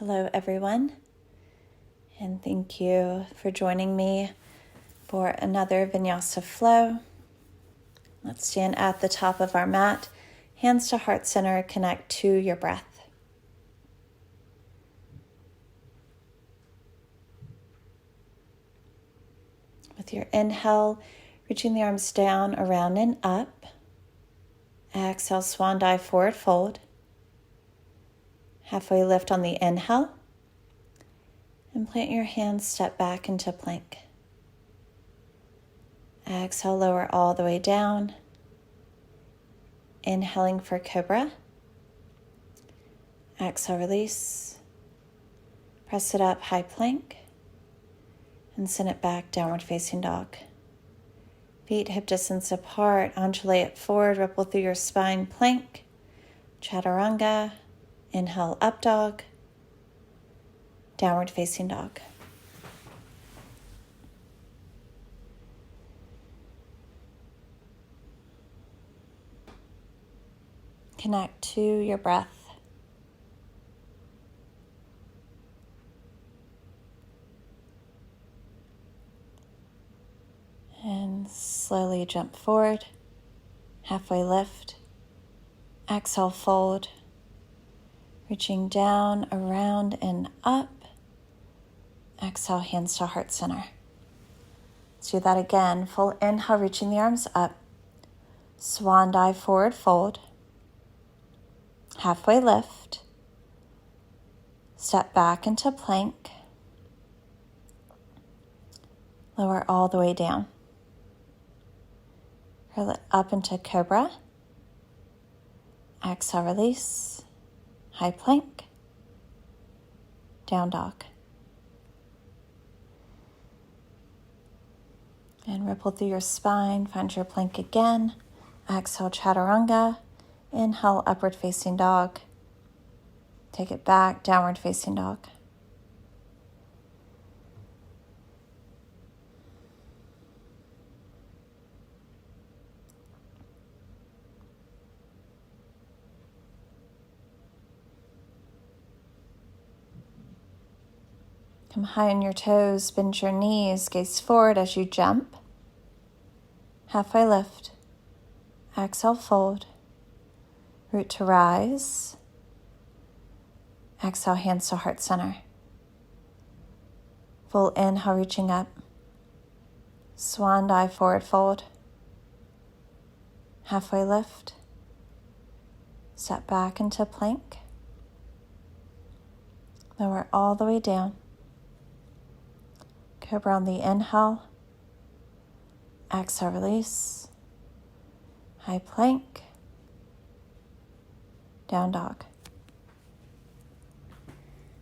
Hello, everyone, and thank you for joining me for another Vinyasa flow. Let's stand at the top of our mat, hands to heart center, connect to your breath. With your inhale, reaching the arms down, around, and up. Exhale, swan dive, forward fold. Halfway lift on the inhale. And plant your hands, step back into plank. Exhale, lower all the way down. Inhaling for cobra. Exhale, release. Press it up, high plank. And send it back, downward facing dog. Feet hip distance apart, undulate it forward, ripple through your spine, plank. Chaturanga. Inhale, up dog. Downward facing dog. Connect to your breath. And slowly jump forward. Halfway lift. Exhale, fold. Reaching down, around, and up. Exhale, hands to heart center. Let's do that again. Full inhale, reaching the arms up. Swan dive, forward fold. Halfway lift. Step back into plank. Lower all the way down. Curl it up into cobra. Exhale, release. High plank. Down dog. And ripple through your spine. Find your plank again. Exhale, chaturanga. Inhale, upward facing dog. Take it back, downward facing dog. Come high on your toes, bend your knees, gaze forward as you jump. Halfway lift. Exhale, fold. Root to rise. Exhale, hands to heart center. Full inhale, reaching up. Swan dive, forward fold. Halfway lift. Step back into plank. Lower all the way down. Cobra on the inhale. Exhale, release. High plank. Down dog.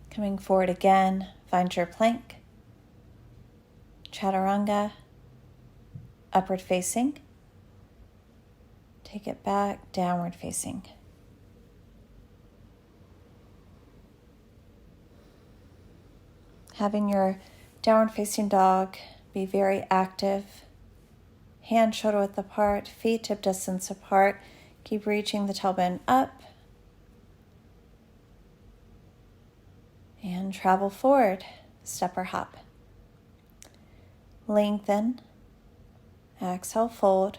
Coming forward again, find your plank. Chaturanga. Upward facing. Take it back, downward facing. Having your downward facing dog be very active. Hand shoulder width apart, feet hip distance apart. Keep reaching the tailbone up. And travel forward, step or hop. Lengthen. Exhale, fold.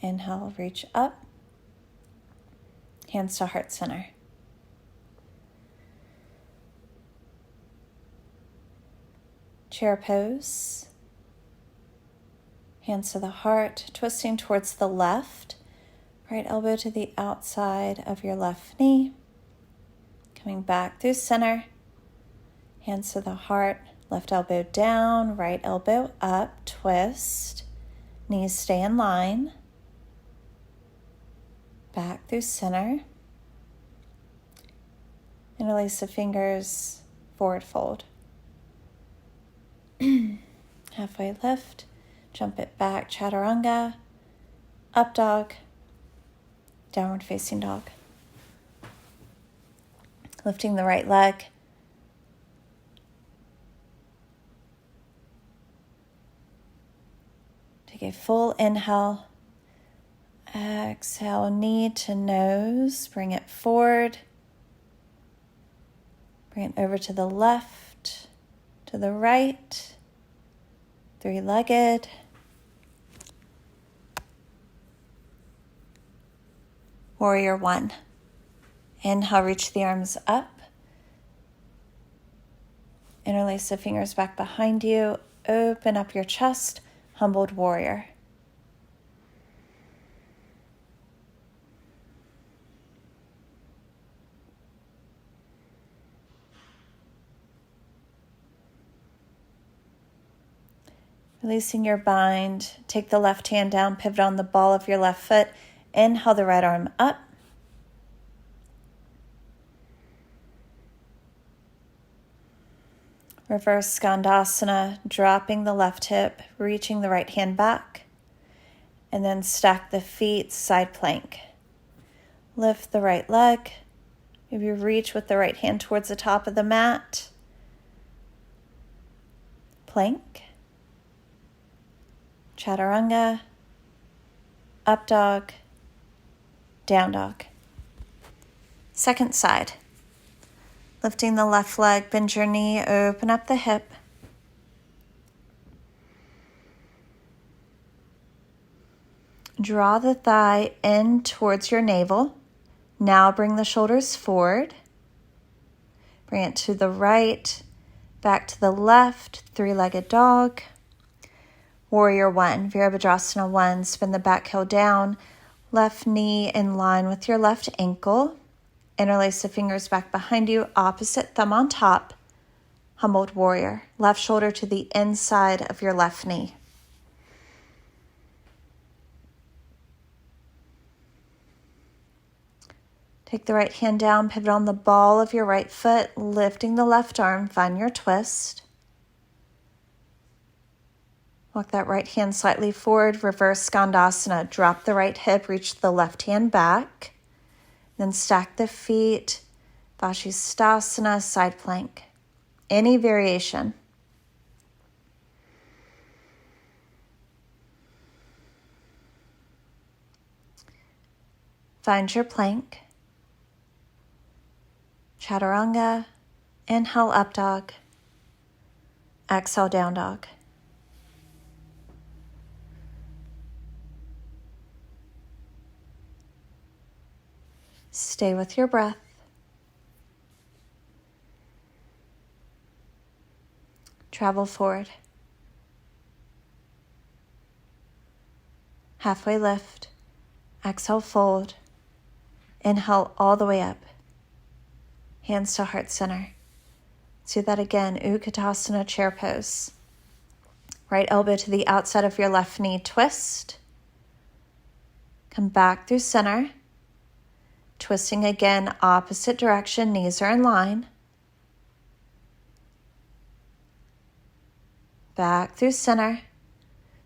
Inhale, reach up. Hands to heart center. Chair pose. Hands to the heart, twisting towards the left. Right elbow to the outside of your left knee. Coming back through center. Hands to the heart, left elbow down, right elbow up, twist. Knees stay in line. Back through center. Interlace the fingers, forward fold. Halfway lift, jump it back, chaturanga, up dog, downward facing dog. Lifting the right leg. Take a full inhale. Exhale, knee to nose, bring it forward. Bring it over to the left, to the right, three-legged. Warrior one. Inhale, reach the arms up. Interlace the fingers back behind you. Open up your chest, humbled warrior. Releasing your bind, take the left hand down, pivot on the ball of your left foot. Inhale the right arm up. Reverse Skandasana, dropping the left hip, reaching the right hand back. And then stack the feet, side plank. Lift the right leg. Maybe reach with the right hand towards the top of the mat. Plank. Chaturanga, up dog, down dog. Second side. Lifting the left leg, bend your knee, open up the hip. Draw the thigh in towards your navel. Now bring the shoulders forward. Bring it to the right, back to the left, three-legged dog. Warrior one, Virabhadrasana one, spin the back heel down, left knee in line with your left ankle. Interlace the fingers back behind you, opposite thumb on top. Humbled warrior, left shoulder to the inside of your left knee. Take the right hand down, pivot on the ball of your right foot, lifting the left arm, find your twist. Walk that right hand slightly forward, reverse Skandasana. Drop the right hip, reach the left hand back. Then stack the feet, Vashisthasana, side plank. Any variation. Find your plank. Chaturanga. Inhale, up dog. Exhale, down dog. Stay with your breath. Travel forward. Halfway lift. Exhale, fold. Inhale all the way up. Hands to heart center. Let's do that again. Utkatasana, chair pose. Right elbow to the outside of your left knee, twist. Come back through center. Twisting again, opposite direction, knees are in line. Back through center.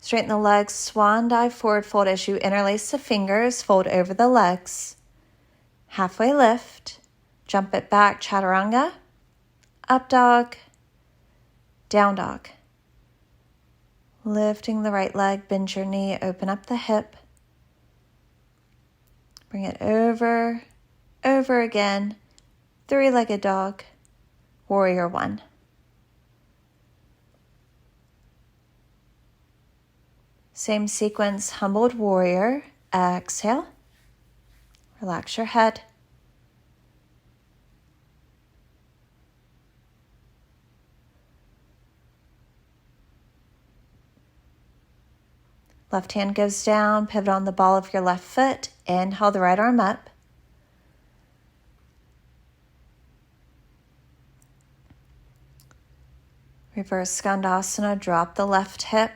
Straighten the legs, swan dive, forward fold as you interlace the fingers, fold over the legs. Halfway lift, jump it back, chaturanga, up dog, down dog. Lifting the right leg, bend your knee, open up the hip. Bring it over again, three-legged dog, warrior one. Same sequence, humbled warrior, exhale, relax your head. Left hand goes down, pivot on the ball of your left foot, inhale the right arm up. Reverse Skandasana, drop the left hip.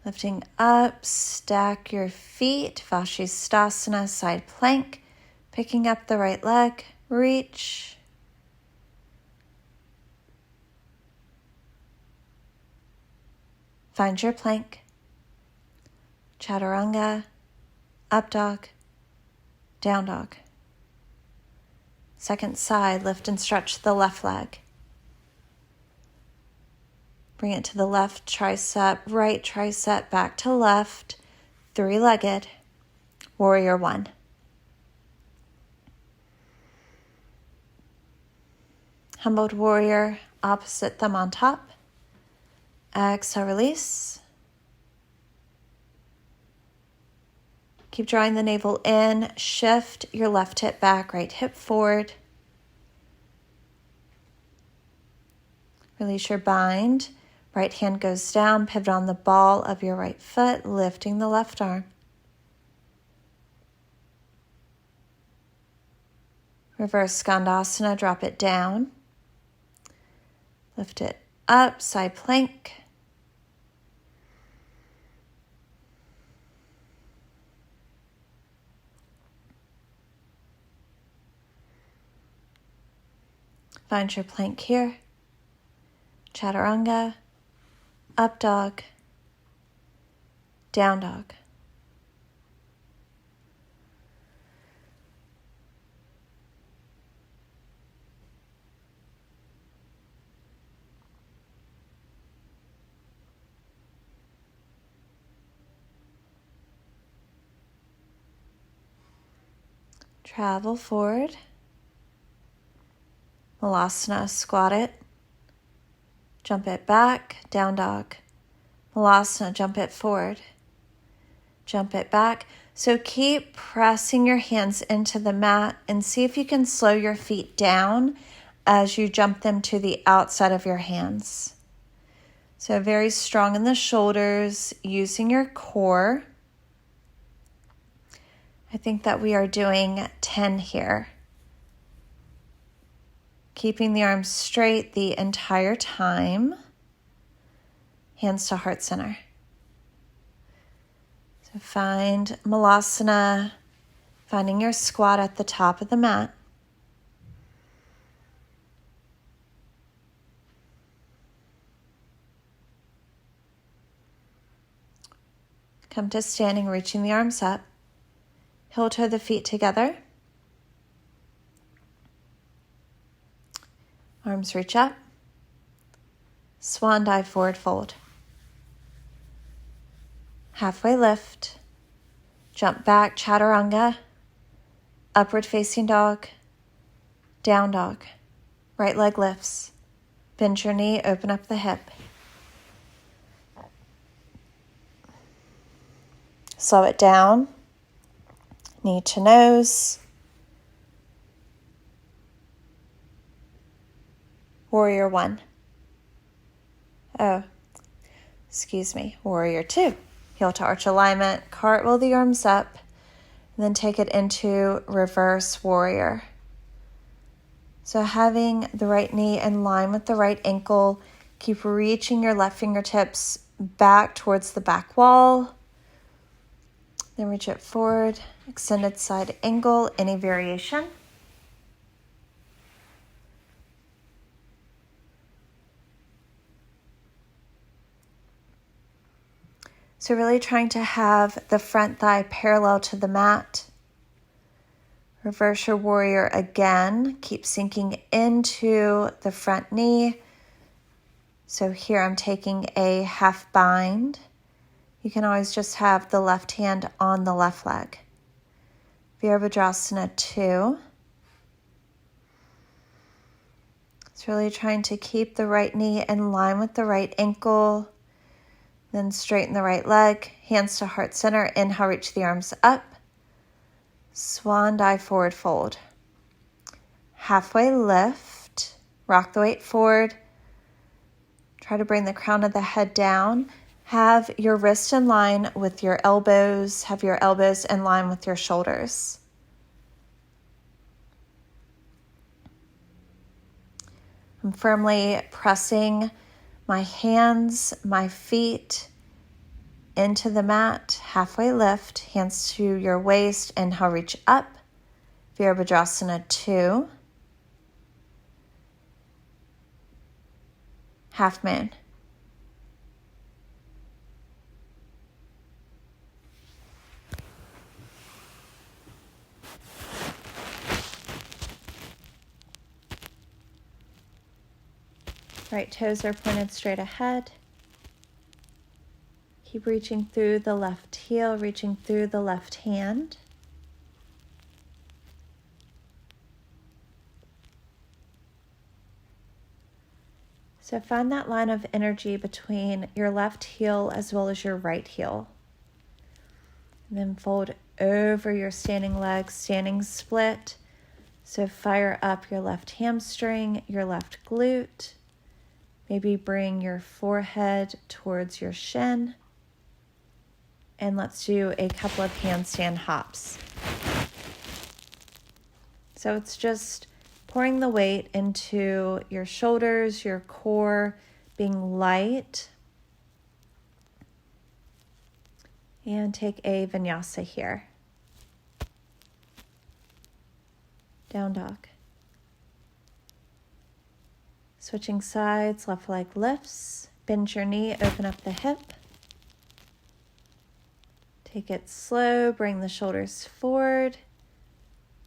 Lifting up, stack your feet, Vashisthasana, side plank. Picking up the right leg, reach. Find your plank. Chaturanga, up dog, down dog. Second side, lift and stretch the left leg. Bring it to the left tricep, right tricep, back to left, three-legged, warrior one. Humbled warrior, opposite thumb on top. Exhale, release. Keep drawing the navel in. Shift your left hip back, right hip forward. Release your bind. Right hand goes down, pivot on the ball of your right foot, lifting the left arm. Reverse Skandasana, drop it down. Lift it up, side plank. Find your plank here. Chaturanga, up dog, down dog. Travel forward. Malasana, squat it. Jump it back, down dog. Malasana, jump it forward. Jump it back. So keep pressing your hands into the mat and see if you can slow your feet down as you jump them to the outside of your hands. So very strong in the shoulders, using your core. I think that we are doing 10 here. Keeping the arms straight the entire time. Hands to heart center. So find Malasana, finding your squat at the top of the mat. Come to standing, reaching the arms up. Heel toe the feet together. Arms reach up. Swan dive, forward fold. Halfway lift. Jump back, chaturanga. Upward facing dog. Down dog. Right leg lifts. Bend your knee, open up the hip. Slow it down. Knee to nose. Warrior 1. Excuse me. Warrior 2. Heel to arch alignment. Cartwheel the arms up. And then take it into reverse warrior. So having the right knee in line with the right ankle. Keep reaching your left fingertips back towards the back wall. Then reach it forward. Extended side angle, any variation. So really trying to have the front thigh parallel to the mat. Reverse your warrior again. Keep sinking into the front knee. So here I'm taking a half bind. You can always just have the left hand on the left leg. Virabhadrasana 2. It's really trying to keep the right knee in line with the right ankle. Then straighten the right leg. Hands to heart center. Inhale, reach the arms up. Swan dive, forward fold. Halfway lift. Rock the weight forward. Try to bring the crown of the head down. Have your wrist in line with your elbows. Have your elbows in line with your shoulders. I'm firmly pressing my hands, my feet into the mat. Halfway lift, hands to your waist. Inhale, reach up. Virabhadrasana 2. Half moon. Right toes are pointed straight ahead. Keep reaching through the left heel, reaching through the left hand. So find that line of energy between your left heel as well as your right heel. And then fold over your standing leg, standing split. So fire up your left hamstring, your left glute. Maybe bring your forehead towards your shin. And let's do a couple of handstand hops. So it's just pouring the weight into your shoulders, your core, being light. And take a vinyasa here. Down dog. Switching sides, left leg lifts. Bend your knee, open up the hip. Take it slow, bring the shoulders forward.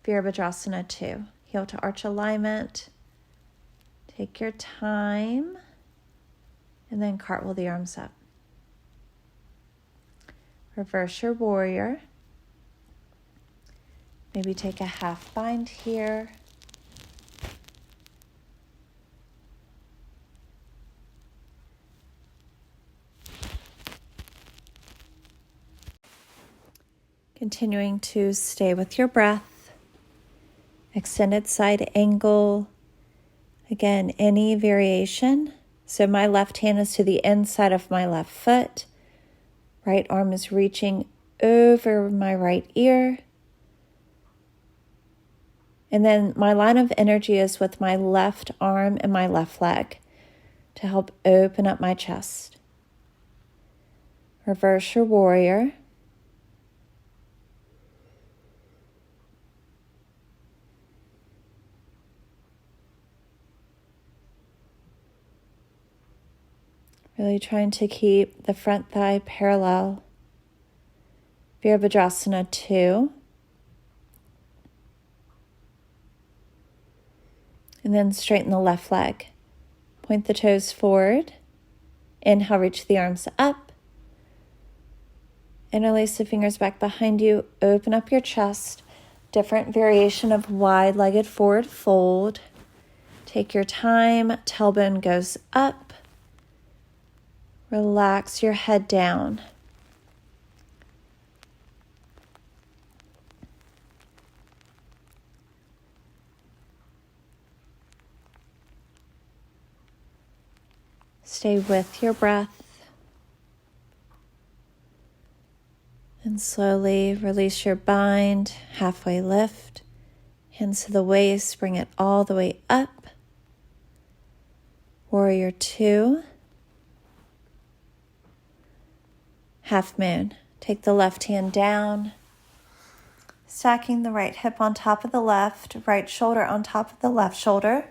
Virabhadrasana 2. Heel to arch alignment. Take your time. And then cartwheel the arms up. Reverse your warrior. Maybe take a half bind here. Continuing to stay with your breath. Extended side angle. Again, any variation. So my left hand is to the inside of my left foot. Right arm is reaching over my right ear. And then my line of energy is with my left arm and my left leg to help open up my chest. Reverse your warrior. Really trying to keep the front thigh parallel. Virabhadrasana 2. And then straighten the left leg. Point the toes forward. Inhale, reach the arms up. Interlace the fingers back behind you. Open up your chest. Different variation of wide-legged forward fold. Take your time. Tailbone goes up. Relax your head down. Stay with your breath. And slowly release your bind. Halfway lift. Hands to the waist. Bring it all the way up. Warrior 2. Half moon. Take the left hand down. Stacking the right hip on top of the left. Right shoulder on top of the left shoulder.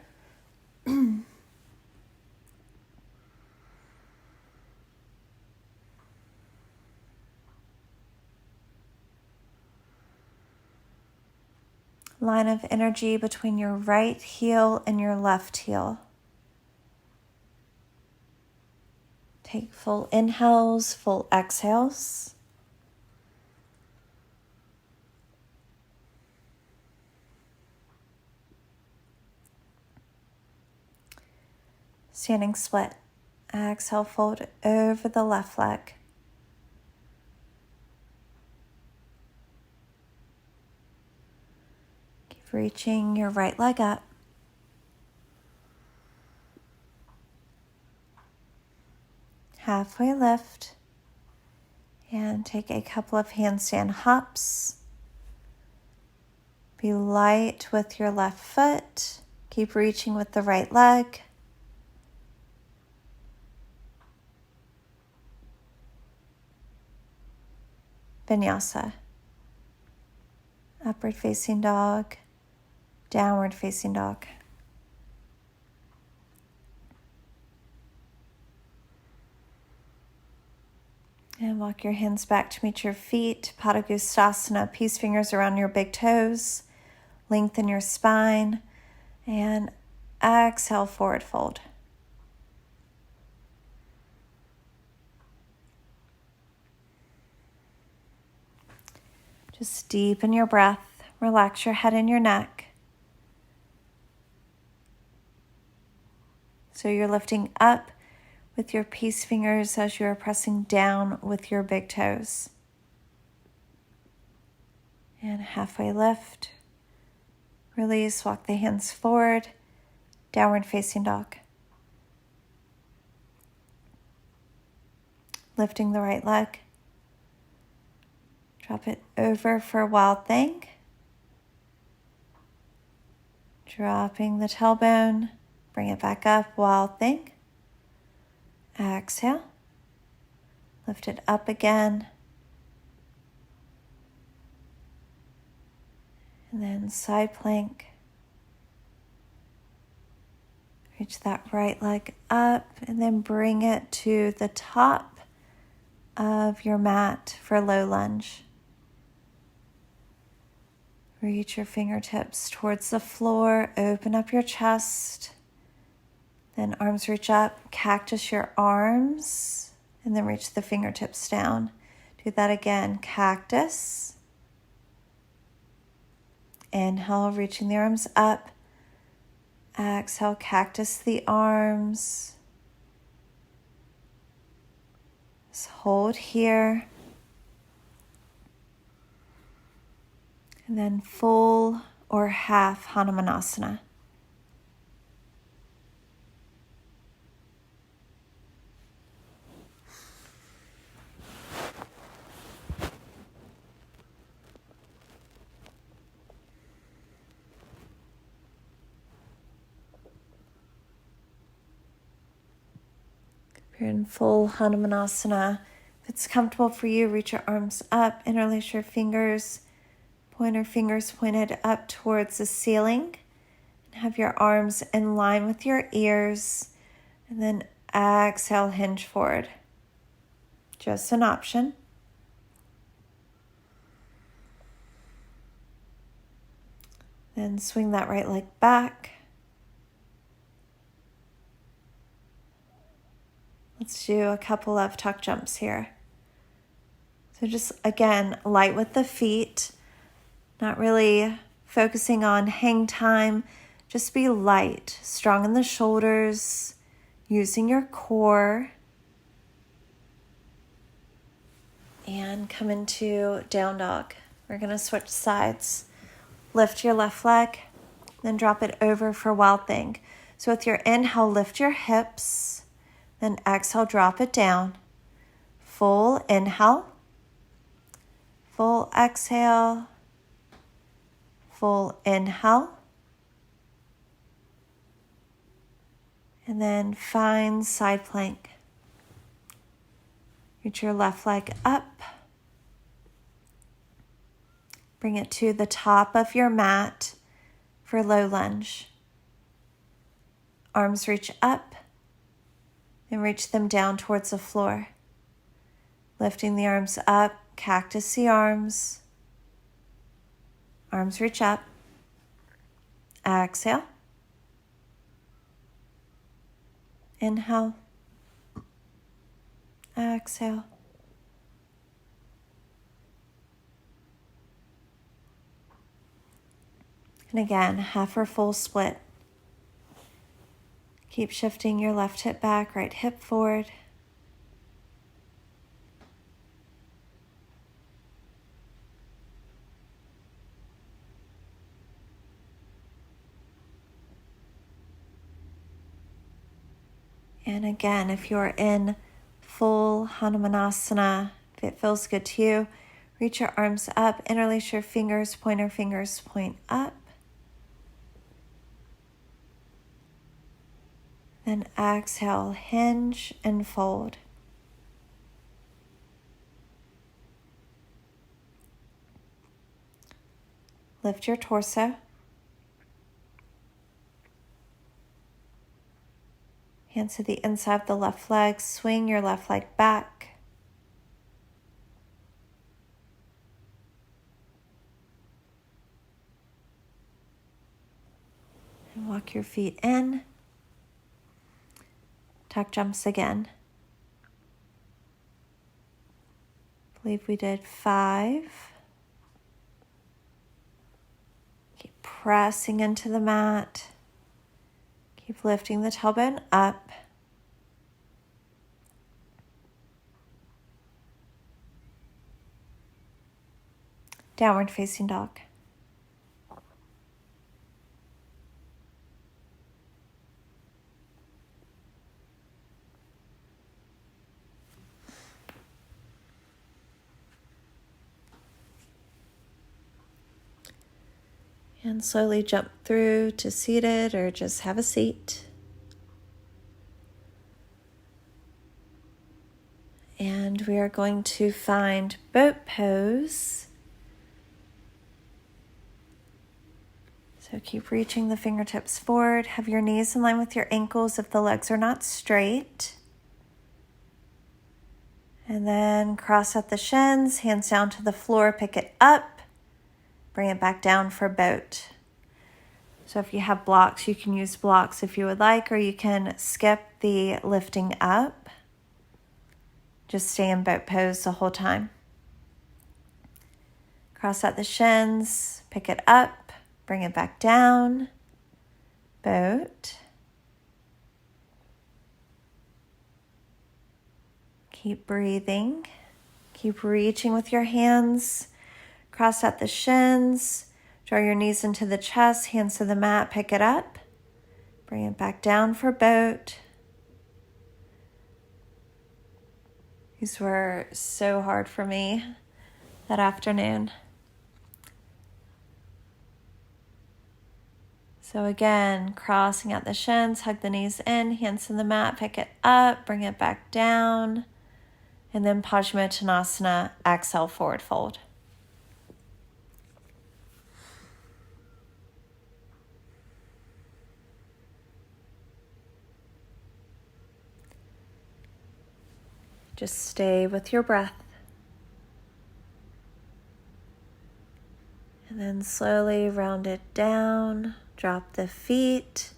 Line of energy between your right heel and your left heel. Take full inhales, full exhales. Standing split. Exhale, fold over the left leg. Keep reaching your right leg up. Halfway lift. And take a couple of handstand hops. Be light with your left foot. Keep reaching with the right leg. Vinyasa. Upward facing dog. Downward facing dog. And walk your hands back to meet your feet. Padangusthasana, peace fingers around your big toes. Lengthen your spine. And exhale, forward fold. Just deepen your breath. Relax your head and your neck. So you're lifting up with your peace fingers as you're pressing down with your big toes. And halfway lift. Release, walk the hands forward. Downward facing dog. Lifting the right leg. Drop it over for wild thing. Dropping the tailbone. Bring it back up, wild thing. Exhale. Lift it up again. And then side plank. Reach that right leg up and then bring it to the top of your mat for low lunge. Reach your fingertips towards the floor, open up your chest, then arms reach up, cactus your arms, and then reach the fingertips down. Do that again, cactus. Inhale, reaching the arms up. Exhale, cactus the arms. Just hold here. And then full or half Hanumanasana. If you're in full Hanumanasana, if it's comfortable for you, reach your arms up, interlace your fingers, pointer fingers pointed up towards the ceiling, and have your arms in line with your ears, and then exhale, hinge forward. Just an option. Then swing that right leg back. Let's do a couple of tuck jumps here. So just, again, light with the feet, not really focusing on hang time. Just be light, strong in the shoulders, using your core. And come into down dog. We're going to switch sides. Lift your left leg, then drop it over for wild thing. So with your inhale, lift your hips. Then exhale, drop it down. Full inhale. Full exhale. Full inhale. And then find side plank. Reach your left leg up. Bring it to the top of your mat for low lunge. Arms reach up. And reach them down towards the floor. Lifting the arms up, cactus the arms. Arms reach up. Exhale. Inhale. Exhale. And again, half or full split. Keep shifting your left hip back, right hip forward. And again, if you're in full Hanumanasana, if it feels good to you, reach your arms up, interlace your fingers, pointer fingers point up. Then exhale, hinge and fold. Lift your torso. Hands to the inside of the left leg. Swing your left leg back. And walk your feet in. Tuck jumps again. I believe we did 5. Keep pressing into the mat. Keep lifting the tailbone up. Downward facing dog. And slowly jump through to seated or just have a seat. And we are going to find boat pose. So keep reaching the fingertips forward. Have your knees in line with your ankles if the legs are not straight. And then cross at the shins, hands down to the floor, pick it up, bring it back down for boat. So if you have blocks, you can use blocks if you would like, or you can skip the lifting up. Just stay in boat pose the whole time. Cross at the shins, pick it up, bring it back down, boat. Keep breathing. Keep reaching with your hands. Cross at the shins. Draw your knees into the chest, hands to the mat, pick it up. Bring it back down for boat. These were so hard for me that afternoon. So again, crossing at the shins, hug the knees in, hands to the mat, pick it up, bring it back down. And then Paschimottanasana, exhale, forward fold. Just stay with your breath. And then slowly round it down, drop the feet.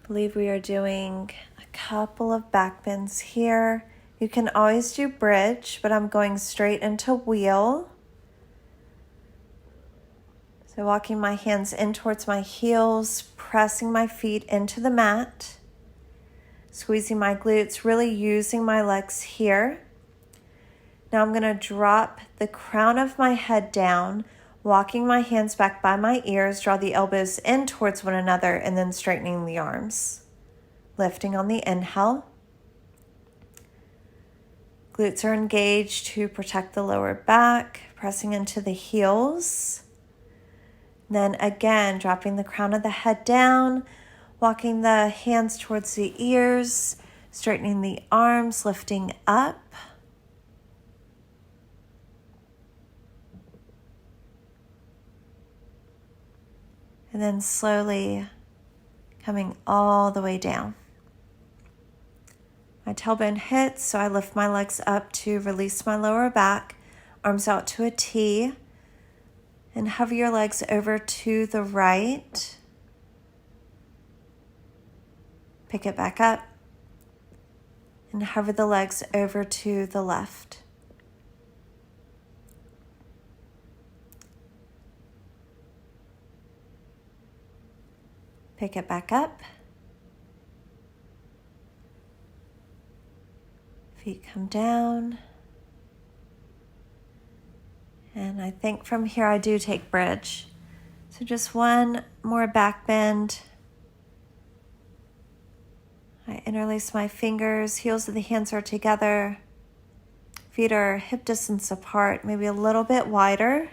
I believe we are doing a couple of back bends here. You can always do bridge, but I'm going straight into wheel. So walking my hands in towards my heels, pressing my feet into the mat. Squeezing my glutes, really using my legs here. Now I'm going to drop the crown of my head down, walking my hands back by my ears, draw the elbows in towards one another, and then straightening the arms. Lifting on the inhale. Glutes are engaged to protect the lower back, pressing into the heels. Then again, dropping the crown of the head down, walking the hands towards the ears, straightening the arms, lifting up. And then slowly coming all the way down. My tailbone hits, so I lift my legs up to release my lower back, arms out to a T, and hover your legs over to the right. Pick it back up and hover the legs over to the left. Pick it back up. Feet come down. And I think from here I do take bridge. So just one more back bend. I interlace my fingers, heels of the hands are together. Feet are hip distance apart, maybe a little bit wider.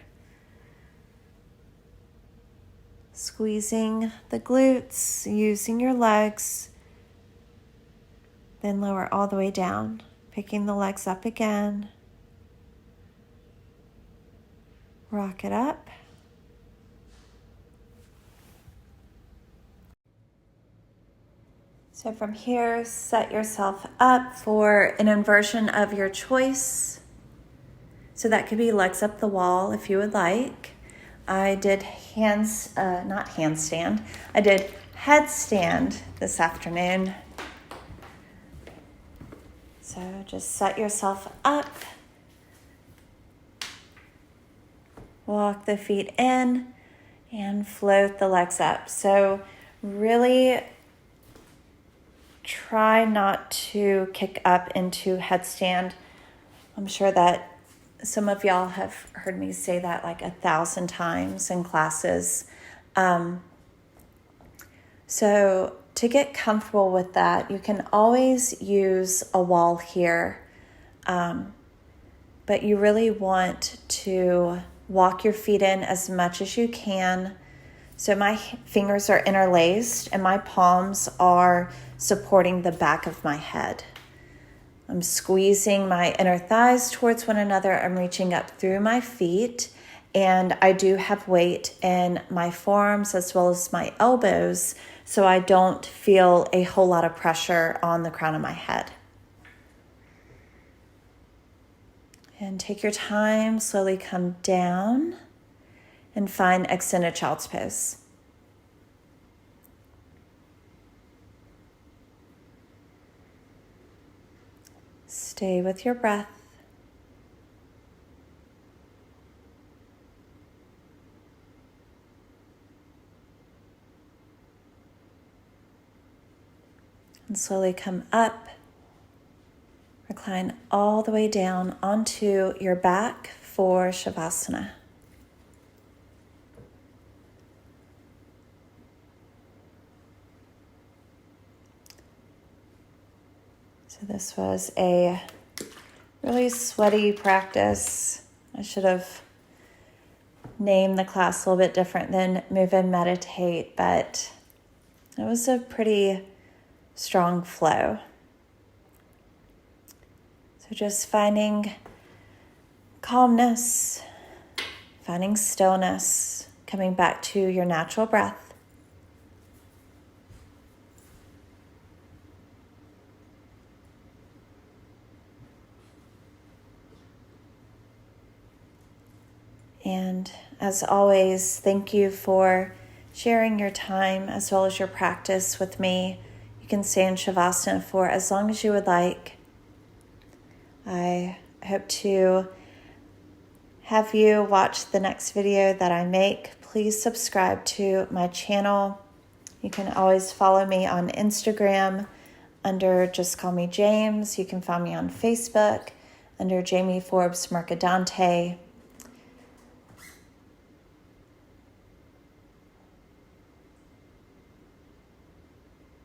Squeezing the glutes, using your legs. Then lower all the way down, picking the legs up again. Rock it up. So from here, set yourself up for an inversion of your choice. So that could be legs up the wall if you would like. I did not handstand. I did headstand this afternoon. So just set yourself up. Walk the feet in and float the legs up. So really try not to kick up into headstand. I'm sure that some of y'all have heard me say that like 1,000 times in classes. So to get comfortable with that, you can always use a wall here, but you really want to walk your feet in as much as you can. So my fingers are interlaced and my palms are supporting the back of my head. I'm squeezing my inner thighs towards one another. I'm reaching up through my feet, and I do have weight in my forearms as well as my elbows, so I don't feel a whole lot of pressure on the crown of my head. And take your time, slowly come down and find extended child's pose. Stay with your breath. And slowly come up. Recline all the way down onto your back for Shavasana. So this was a really sweaty practice. I should have named the class a little bit different than Move and Meditate, but it was a pretty strong flow. So just finding calmness, finding stillness, coming back to your natural breath. And as always, thank you for sharing your time as well as your practice with me. You can stay in Shavasana for as long as you would like. I hope to have you watch the next video that I make. Please subscribe to my channel. You can always follow me on Instagram under Just Call Me James. You can find me on Facebook under Jamie Forbes Mercadante.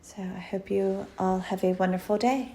So I hope you all have a wonderful day.